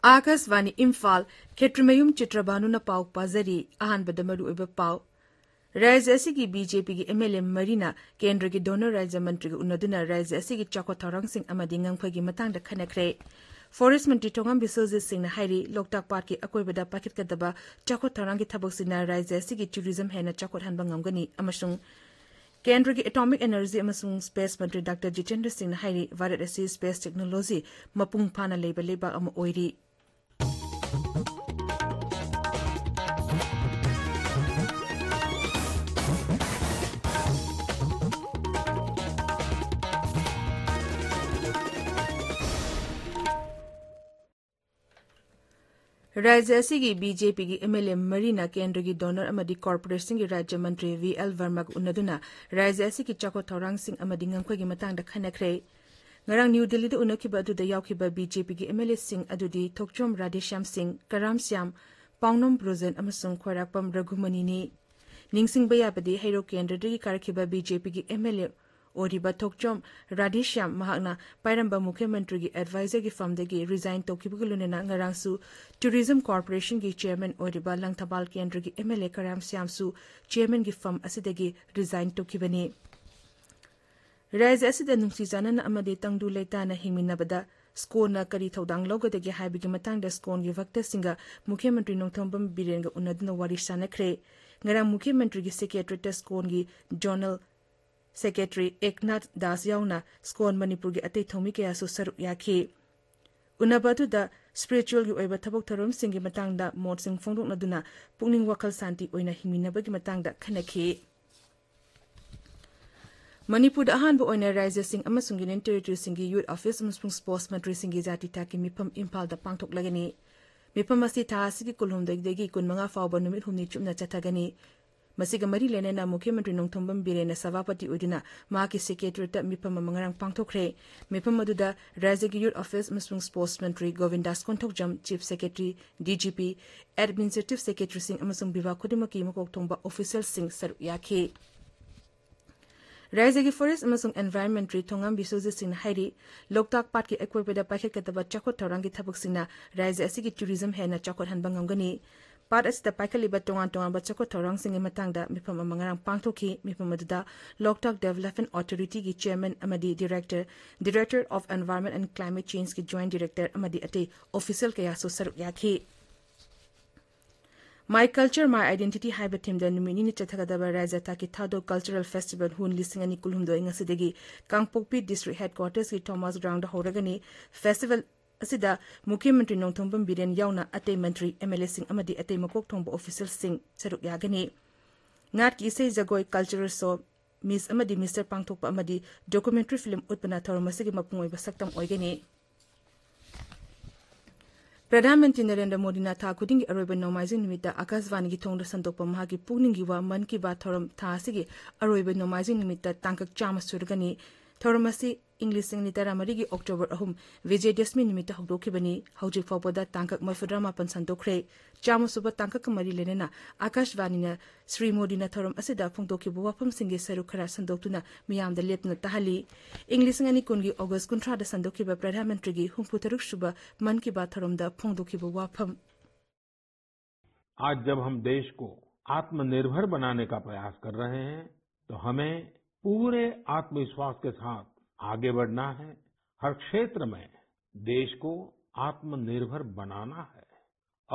Akasvani Imphal Chitrabhanu Chitrabhanu na pau pazari ahan badamaru iba pau. Raja asigi BJP gi MLA Marina Kendra gi donor Raja Mantri gi unaduna Raja asigi chakwa tharang sing amadi ngangphai gi matang da khanakre. Forest Mantri Tongam Bisoji Singh na hairi Loktak Park ki akoibada pakit kadaba chakwa tharang gi thabak sina Raja asigi tourism hena chakwa hanba ngamgani amasung Kendra ki Atomic Energy amasung Space Mantri Dr. Jitendra Singh na hairi Bharat asi Space Technology mapung phana leiba leba ama oiri. Raja asigi BJP gi MLA Marina Kendra gi donor amadi corporation gi Rajya Mantri VL Verma gi unaduna Raja asigi chakwa tharang sing amadi ngangkhoi gi matang da khanakre. Ngarang New Delhi da unakiba adu da yaukiba BJP gi MLA Singh adudi Thokchom Radheshyam Singh, Karam Syam, Paungnom Brozen amasung Khwarakpam Raghumani ni. Ningsing bayabadi Hairo Kendra gi karakiba BJP gi MLA Oriba Thokchom Radheshyam mahakna Pairamba Mukhyamantri gi advisor gi firm dagi resign tokibugulunena ngarangsu Tourism Corporation gi chairman Oriba Langthabal Kendra gi MLA Karam Syam su chairman gi firm asidagi resign tokibani. Raja asida nungsi janana amade tangdu leitana himinabada skona kari thodang logadagi haibigi matangda skon gi vakta singa Mukhyamantri Nongthombam Biren ga unaduna wari sanakre. Ngarang Mukhyamantri gi secretary ta skon gi journal Secretary Eknath Das Yauna Skon Manipur gi atei thomi kaya su saruk yakhi. Unabatu da spiritual gi oiba thabok tharom singi matangda mod sing phongdok naduna pungning wakhal santi oina himinabagi matangda khanakhi. Manipur da ahan bo oina Raja Singh amasung Union Territory singi Youth Office amasung Sports Mantri singi jati taki mipam Imphal da pangthok lagani. Mipam asi tha sigi kulhum dagi kunmanga fawba numit humni chupna chathagani. Masiga mari lenena Mukhyamantri Nongthombam Birena Savapati Udina Maki Secretary ta mipam mangarang pangthokre. Mipam aduda Raja gi Youth Office amasung Sports Mantri Govindas Konthokjam Chief Secretary DGP Administrative Secretary Singh amasung Biva Khudimaki makok thongba official Singh saruk yakhi. Raja gi Forest amasung Environmentary Thongam Bisoji Singh hairi Loktak Park ki ekwepada pakhek kataba chakot tharangi thabak singna Raja asigi tourism hena chakot hanba ngamgani. Part as the Pakaliba Tongan ba chakot tharang singi matangda mipam mangarang pangthoki mipam aduda Loktak Development Authority gi chairman amadi Director of Environment and Climate Change ki joint director amadi ate official kaya so saruk yakhi. My Culture, My Identity haiba team da numini ni chathagadaba Raja taki Thado Cultural Festival hun lisingani kulhumdo ingasidegi Kangpokpi District Headquarters ki Thomas Ground da horagani festival asida Mukhyamantri Nongthombam Biren yauna atei mantri MLA Singh amadi atei makok thongba official Singh saruk yagani. Ngat ki isei jagoi cultural show Miss amadi Mr. Pangthokpa amadi documentary film utpana thormasigi mapungoi basaktam oigani. Pradhanmantri Narendra Modi na tha khudingi aroiba nomaizing nimita Akasvani gi thongda sandokpa mahagi pungningi wa man ki ba thoram tha asigi aroiba nomaizing nimita tangkak chama surgani. Thoramasi English sing nitara marigi October ahum Vijayadashmi nimita hogdokibani haujik fawbada tangkak mafudra mapan sandokre chama suba tangkak mari lenena Akashvani na Sri Modi na thoram asida phongdokibu wafam singi saru khara sandoktuna miyamda lepna tahali English ngani kungi August kuntra da sandokiba Pradhanmantri gi humputaruk suba man ki baat thoram da phongdokibu wafam. आज जब हम देश को आत्मनिर्भर बनाने का प्रयास कर रहे हैं तो हमें पूरे आत्मविश्वास के साथ आगे बढ़ना है. हर क्षेत्र में देश को आत्मनिर्भर बनाना है.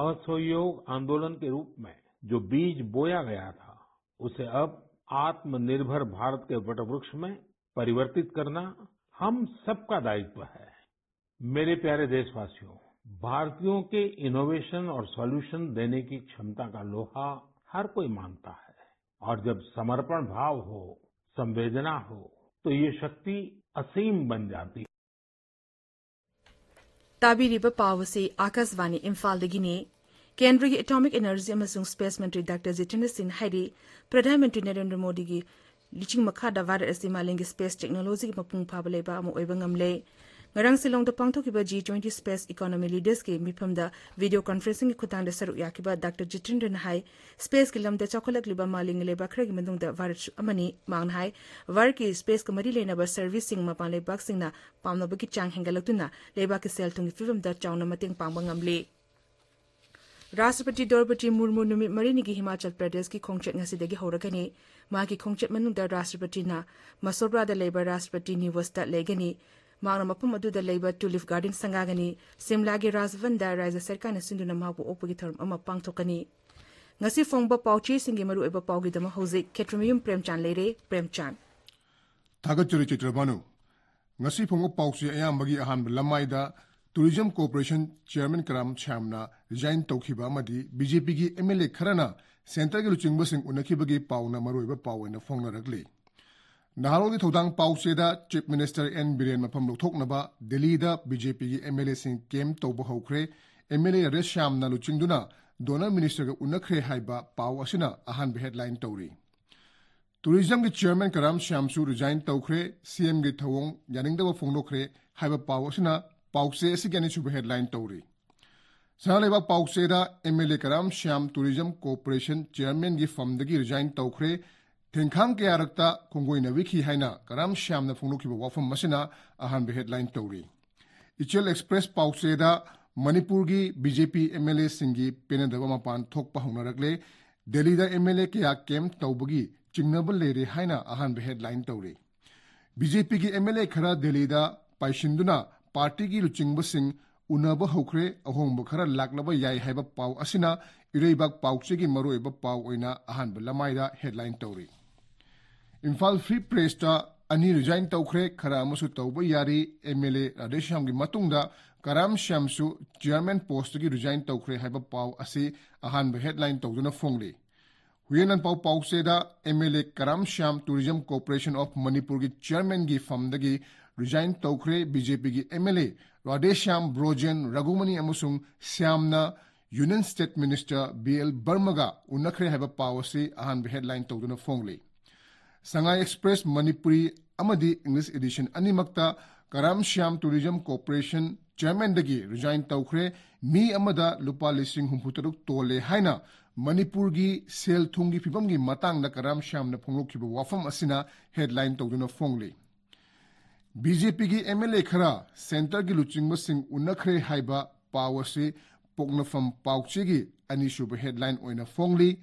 असहयोग आंदोलन के रूप में जो बीज बोया गया था उसे अब आत्मनिर्भर भारत के वटवृक्ष में परिवर्तित करना हम सबका दायित्व है. मेरे प्यारे देशवासियों, भारतीयों के इनोवेशन और सॉल्यूशन देने की क्षमता का लोहा हर कोई मानता है और जब समर्पण भाव हो, संवेदना हो तो ये शक्ति असीम बन जाती है. Tabiriba Pawasi Akasvani Imphal dagini Kendra gi Atomic Energy amasung Space Mantri Dr. Jitendra Singh hairi Pradhanmantri Narendra Modi gi liching makhada Bharat asi malingi space technology gi mapung phabaleba amu oiba ngamle ngarang silong da pangthokiba G20 Space Economy Leaders ke mifamda video conferencing khutang da saru yakiba Dr. Chitrabhanu hai space ke lamda chakolak liba maling leba khragi mandung da Bharat amani mang hai war ki space ka mari lena ba servicing mapan lebak singna pamna ba ki chang hengalakuna leba ke sel tungi fivam da chawna mateng pangba ngamle Rashtrapati Draupadi Murmu numit marini ki Himachal Pradesh ki khongchet ngasidagi horagani ma ki khongchet manungda Rashtrapati na Masobra da leba Rashtrapati Niwas da legani Magna mapum aduda leba Tulip Garden sangagani Simla gi Rajvanda Raja Sarkar na sinduna mabu opagi tharum ama pangthokani ngasi phongba pauchi singi maru eba paugi dama hozik Ketramium Premchand leire Premchand Thagachuri Chitrabhanu ngasi phongba pauchi ayambagi ahan lamaida Tourism Corporation Chairman Karam Chamna resign tokhiba amadi BJP gi MLA kharana center gi luchingba sing unakibagi pauna maruiba pawena phongna ragli Naharol gi thodang pauseda Chief Minister N Biren mafam lokthoknaba Delhi da BJP gi MLA sing kem toba hokre MLA Rash Shamna luchingduna Donor Minister ga unakhre haiba paw asina ahan be headline tawri Tourism gi Chairman Karam Shamsu resign tokre CM gi thawong yaningda phonglokre haiba paw asina Pause sigani super headline tawri Sanaleba Pauseda MLA Karam Sham Tourism Corporation Chairman gi famdagi resign tawkre Tengkhang ke arakta kongoi na wiki haina Karam Sham na phonglokiba wafam masina ahan be headline tawri Ichel Express Pauseda Manipur gi BJP MLA singi penadaba mapan thokpa hongnarakle Delhi da MLA ke kem tawbagi chingnabal lere haina ahan be headline tawri BJP gi MLA khara Delhi da paishinduna Party gi luchingba sing unaba hokre ahongba khara laklaba yai haiba paw asina ireibak pawche gi maroiba paw oina ahan lamaida headline tawri Imphal Free Press ta ani resign tawkhre khara amasu tawba yari MLA Radesham gi matungda Karam Shamsu Chairman post gi resign tawkhre haiba paw asi ahan headline tawduna phongli Huyenan paw pawseda MLA Karam Sham Tourism Corporation of Manipur gi Chairman gi famdagi resign tawkhre BJP gi MLA Radesham Brojen Ragumani amusung Syamna Union State Minister BL Barmaga unakhre haiba pawasi ahan headline tawduna phongli Sangai Express Manipuri amadi English edition animakta Karam Sham Tourism Corporation Chairman dagi resign tawkhre mi amada lupa lising humputaruk tole haina Manipur gi sel thungi phibam gi matang da Karam Sham na phonglokhiba wafam asina headline tawduna phongli BJP gi MLA khara center gi luchingba sing unakhre haiba pawase poknafam pawche gi ani shuba headline oina phongli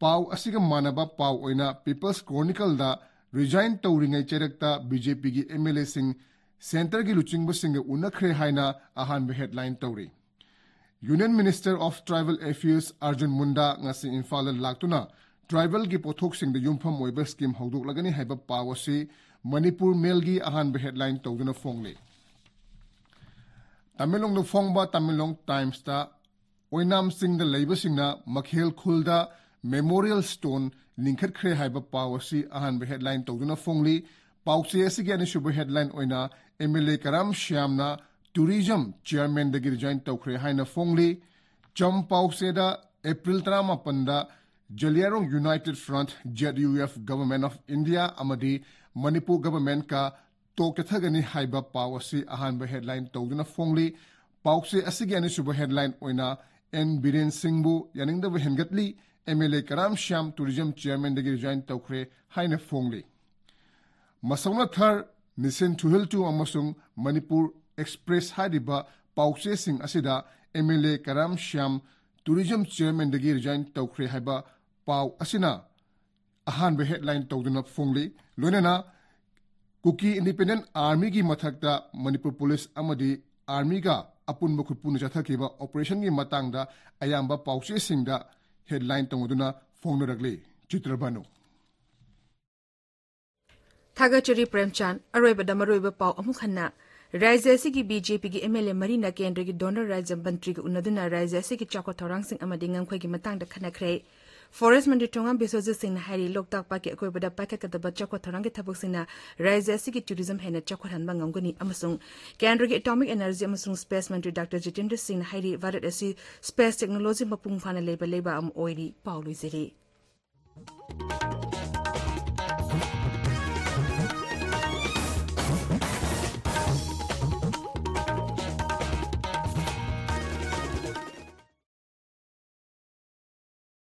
paw asiga manaba paw oina People's Chronicle da resign tawringai cherakta BJP gi MLA sing center gi luchingba sing unakhre haina ahan headline tawri Union Minister of Tribal Affairs Arjun Munda ngasi Imphal laktuna tribal gi pothok sing da yumpham oiba scheme hodok lagani haiba pawase Manipur Mail gi ahan headline tawduna phongli Tamilong no phongba Tamilong Times ta oinam sing da leiba singna makhel khulda Memorial Stone linkhat khre haiba pawasi ahan headline tawduna phongli pawse asigi ani shuba headline oina MLA Karam Shyamna Tourism Chairman da resign tawkhre haina phongli cham pawse da April 18 da Jaliarong United Front JUF Government of India amadi Manipur government ka tokathagani haiba pawasi ahan headline tawduna phongli pawse asigi ani shuba headline oina N Biren Singhbu yaningda hengatli MLA Karam Sham Tourism Chairman dagi resign tawkhre haina phongli Masawna thar Nisin Tuhiltu amasung Manipur Express hadiba pawse sing asida MLA Karam Sham Tourism Chairman dagi resign tawkhre haiba paw asina ahan headline tawduna phongli loinana Kuki Independent Army gi mathakta Manipur Police amadi Army ga apun bukhupun chathakiba operation gi matangda ayamba pawse singda headline tawduna phongna ragli Chitrabhanu Thagachuri Premchand aroiba damaroiba paw amukhanna Raja sigi BJP gi MLA Marina Kendra gi Donor Raja Mantri gi unaduna Raja sigi chakwa thorang sing amadi ngangkhoi gi matangda khanakre Forest Mantri Tongam Bisoje Singh Hari Loktak Paki Akoibada Paket Kadaba Chakwa Tharangi Thabuk Singna Raja Sigi Tourism Hena Chakwa Hanba Nganguni Amasung Kendra gi Atomic Energy Amasung Space Mantri Dr. Jitendra Singh Hari Varat Asi Space Technology Mapung Phana Leba Am Oiri Paulu Ziri